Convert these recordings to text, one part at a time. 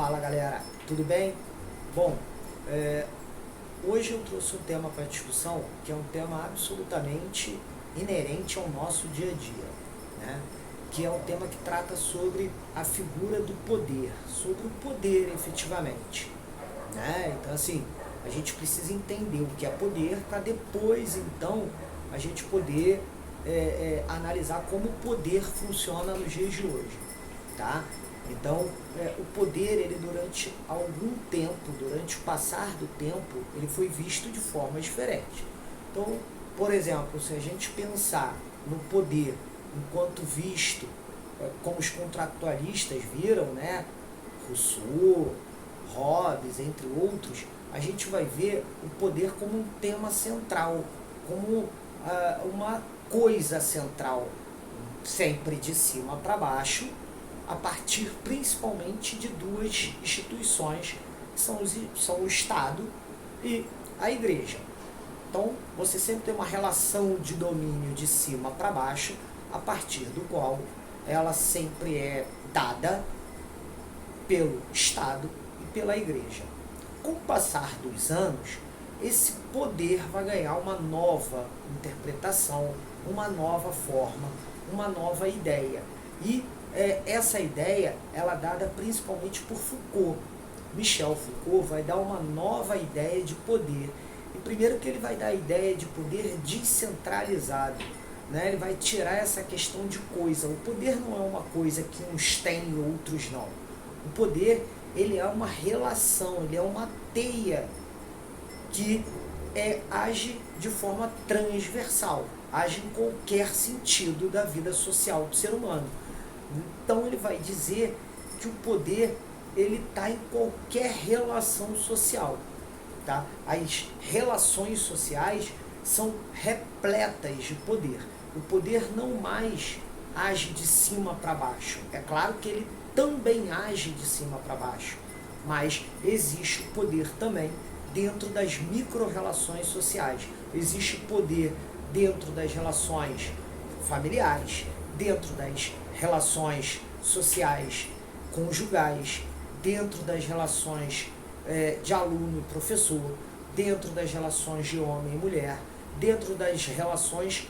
Fala galera, tudo bem? Bom, hoje eu trouxe um tema para discussão que é um tema absolutamente inerente ao nosso dia a dia, né? Que é um tema que trata sobre a figura do poder, sobre o poder efetivamente, né? Então assim, a gente precisa entender o que é poder para depois então a gente poder analisar como o poder funciona nos dias de hoje, tá? Então, o poder, ele durante algum tempo, durante o passar do tempo, ele foi visto de forma diferente. Então, por exemplo, se a gente pensar no poder enquanto visto, como os contratualistas viram, né, Rousseau, Hobbes, entre outros, a gente vai ver o poder como um tema central, como uma coisa central, sempre de cima para baixo, a partir principalmente de duas instituições, que são o Estado e a Igreja. Então, você sempre tem uma relação de domínio de cima para baixo, a partir do qual ela sempre é dada pelo Estado e pela Igreja. Com o passar dos anos, esse poder vai ganhar uma nova interpretação, uma nova forma, uma nova ideia. E essa ideia, ela é dada principalmente por Foucault. Michel Foucault vai dar uma nova ideia de poder. E primeiro que ele vai dar a ideia de poder descentralizado, né? Ele vai tirar essa questão de coisa. O poder não é uma coisa que uns têm e outros não. O poder, ele é uma relação, ele é uma teia que age de forma transversal, age em qualquer sentido da vida social do ser humano. Então ele vai dizer que o poder, ele está em qualquer relação social, tá? As relações sociais são repletas de poder. O poder não mais age de cima para baixo. É claro que ele também age de cima para baixo, mas existe o poder também dentro das micro-relações sociais. Existe poder dentro das relações familiares, dentro das relações sociais conjugais, dentro das relações de aluno e professor, dentro das relações de homem e mulher, dentro das relações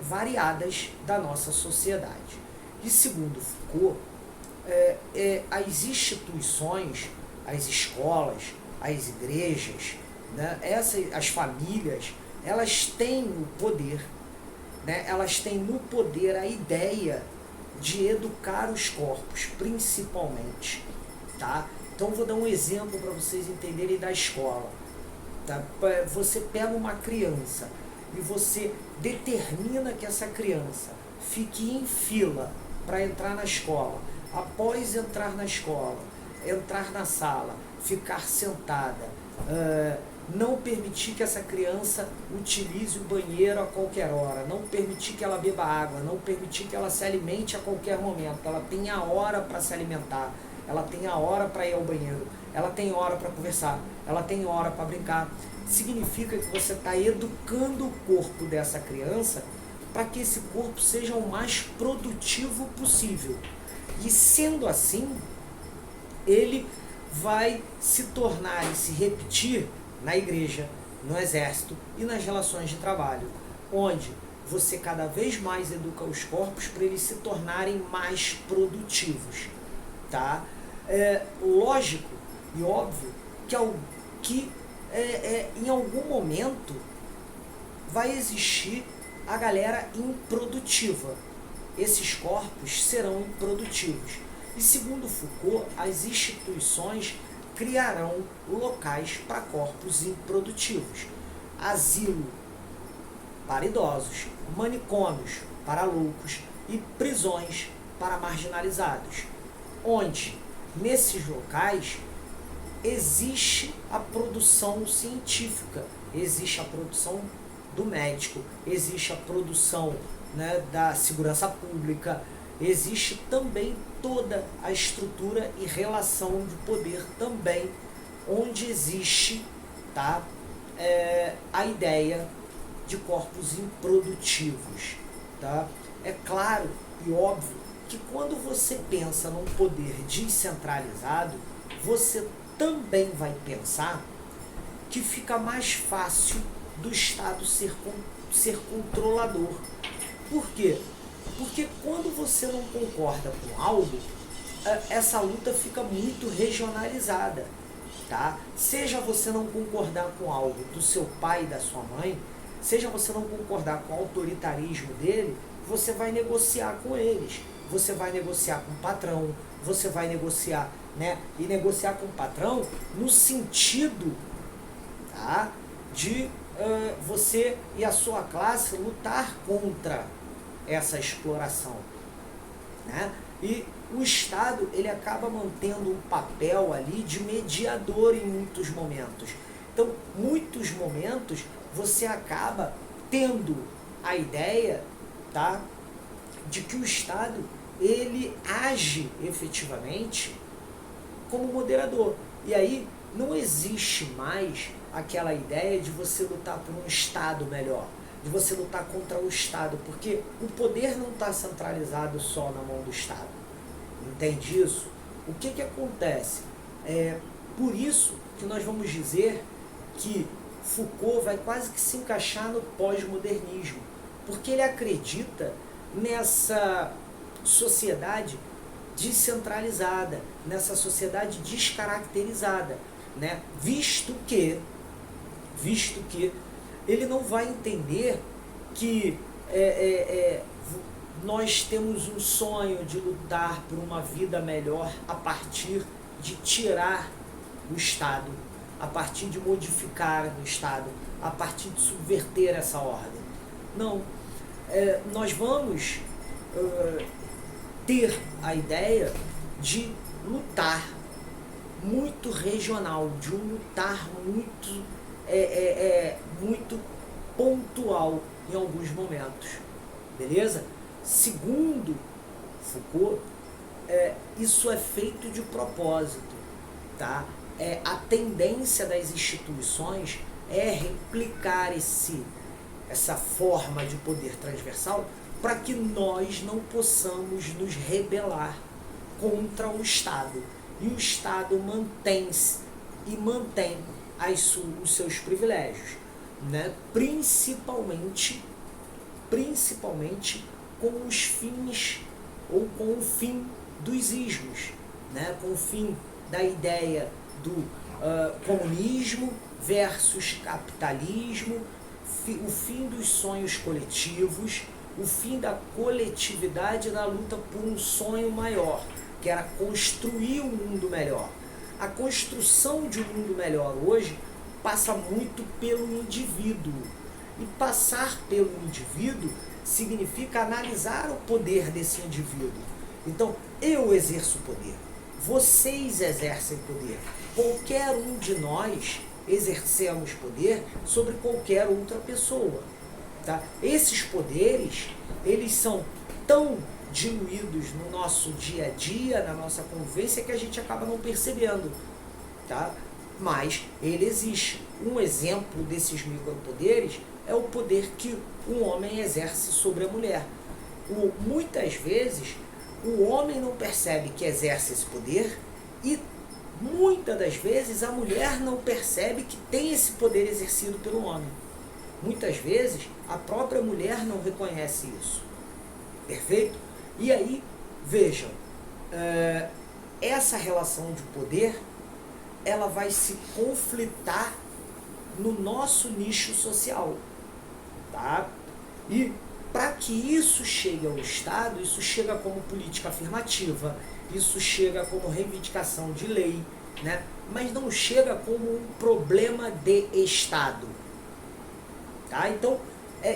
variadas da nossa sociedade. E segundo Foucault, as instituições, as escolas, as igrejas, né, as famílias, elas têm o poder, né, elas têm no poder a ideia de educar os corpos, principalmente, tá? Então vou dar um exemplo para vocês entenderem da escola, tá? Você pega uma criança e você determina que essa criança fique em fila para entrar na escola. Após entrar na escola, entrar na sala, ficar sentada, não permitir que essa criança utilize o banheiro a qualquer hora, não permitir que ela beba água, não permitir que ela se alimente a qualquer momento. Ela tem a hora para se alimentar, ela tem a hora para ir ao banheiro, ela tem hora para conversar, ela tem hora para brincar. Significa que você está educando o corpo dessa criança para que esse corpo seja o mais produtivo possível. E sendo assim, ele vai se tornar e se repetir na igreja, no exército e nas relações de trabalho, onde você cada vez mais educa os corpos para eles se tornarem mais produtivos, tá? Lógico e óbvio que em algum momento vai existir a galera improdutiva. Esses corpos serão improdutivos. E segundo Foucault, as instituições criarão locais para corpos improdutivos. Asilo para idosos, manicômios para loucos e prisões para marginalizados, onde, nesses locais, existe a produção científica, existe a produção do médico, existe a produção, né, da segurança pública, existe também toda a estrutura e relação de poder também, onde existe, tá, a ideia de corpos improdutivos. Tá? É claro e óbvio que quando você pensa num poder descentralizado, você também vai pensar que fica mais fácil do Estado ser controlador. Por quê? Porque quando você não concorda com algo, essa luta fica muito regionalizada, tá? Seja você não concordar com algo do seu pai e da sua mãe, seja você não concordar com o autoritarismo dele, você vai negociar com eles. Você vai negociar com o patrão, você vai negociar, né? E negociar com o patrão no sentido, tá? De você e a sua classe lutar contra essa exploração, né? E o Estado, ele acaba mantendo um papel ali de mediador em muitos momentos. Então, muitos momentos, você acaba tendo a ideia, tá, de que o Estado, ele age efetivamente como moderador. E aí, não existe mais aquela ideia de você lutar por um Estado melhor, de você lutar contra o Estado, porque o poder não está centralizado só na mão do Estado. Entende isso? O que acontece? Por isso que nós vamos dizer que Foucault vai quase que se encaixar no pós-modernismo, porque ele acredita nessa sociedade descentralizada, nessa sociedade descaracterizada, né? Visto que ele não vai entender que nós temos um sonho de lutar por uma vida melhor a partir de tirar o Estado, a partir de modificar o Estado, a partir de subverter essa ordem. Não, nós vamos ter a ideia de lutar muito regional, de um lutar muito, muito pontual em alguns momentos, beleza? Segundo Foucault, isso é feito de propósito, tá? A tendência das instituições é replicar essa forma de poder transversal para que nós não possamos nos rebelar contra o Estado. E o Estado mantém os seus privilégios, né? Principalmente com os fins, ou com o fim dos ismos, né? Com o fim da ideia do comunismo versus capitalismo, o fim dos sonhos coletivos, o fim da coletividade na luta por um sonho maior, que era construir um mundo melhor. A construção de um mundo melhor hoje passa muito pelo indivíduo. E passar pelo indivíduo significa analisar o poder desse indivíduo. Então, eu exerço poder, vocês exercem poder, qualquer um de nós exercemos poder sobre qualquer outra pessoa, tá? Esses poderes, eles são tão diluídos no nosso dia a dia, na nossa convivência, que a gente acaba não percebendo, tá? Mas ele existe. Um exemplo desses micropoderes é o poder que um homem exerce sobre a mulher. Muitas vezes, o homem não percebe que exerce esse poder e muitas das vezes a mulher não percebe que tem esse poder exercido pelo homem. Muitas vezes, a própria mulher não reconhece isso. Perfeito? E aí, vejam, essa relação de poder, ela vai se conflitar no nosso nicho social, tá? E para que isso chegue ao Estado, isso chega como política afirmativa, isso chega como reivindicação de lei, né? Mas não chega como um problema de Estado, tá? Então,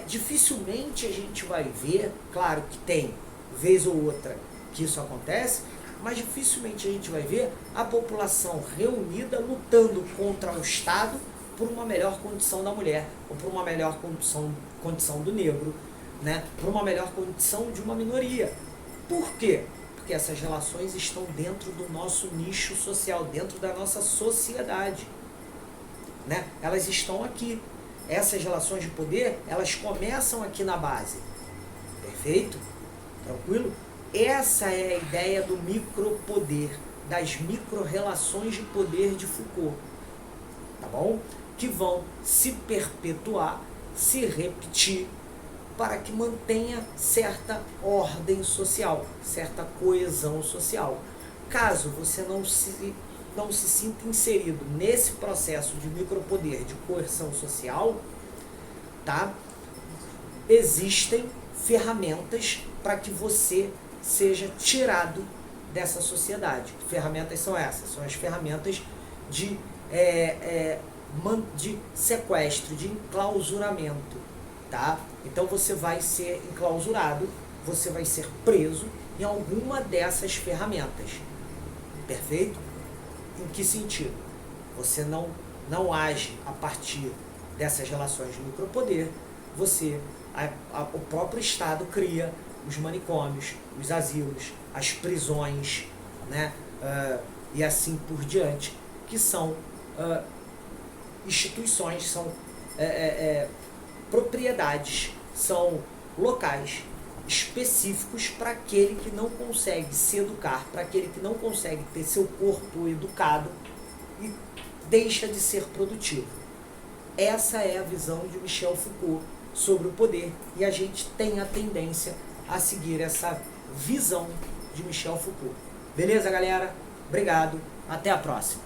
dificilmente a gente vai ver, claro que tem, vez ou outra, que isso acontece, mas dificilmente a gente vai ver a população reunida lutando contra o Estado por uma melhor condição da mulher, ou por uma melhor condição do negro, né? Por uma melhor condição de uma minoria. Por quê? Porque essas relações estão dentro do nosso nicho social, dentro da nossa sociedade, né? Elas estão aqui. Essas relações de poder, elas começam aqui na base. Perfeito? Tranquilo? Essa é a ideia do micropoder, das micro-relações de poder de Foucault, tá bom? Que vão se perpetuar, se repetir, para que mantenha certa ordem social, certa coesão social. Caso você não se sinta inserido nesse processo de micropoder, de coerção social, tá? Existem ferramentas para que você seja tirado dessa sociedade. Que ferramentas são essas? São as ferramentas de sequestro, de enclausuramento, tá? Então você vai ser enclausurado, você vai ser preso em alguma dessas ferramentas, perfeito? Em que sentido? Você não age a partir dessas relações de micropoder, o próprio Estado cria os manicômios, os asilos, as prisões, né? E assim por diante, que são instituições, são propriedades, são locais específicos para aquele que não consegue se educar, para aquele que não consegue ter seu corpo educado e deixa de ser produtivo. Essa é a visão de Michel Foucault sobre o poder, e a gente tem a tendência a seguir essa visão de Michel Foucault. Beleza, galera? Obrigado, até a próxima.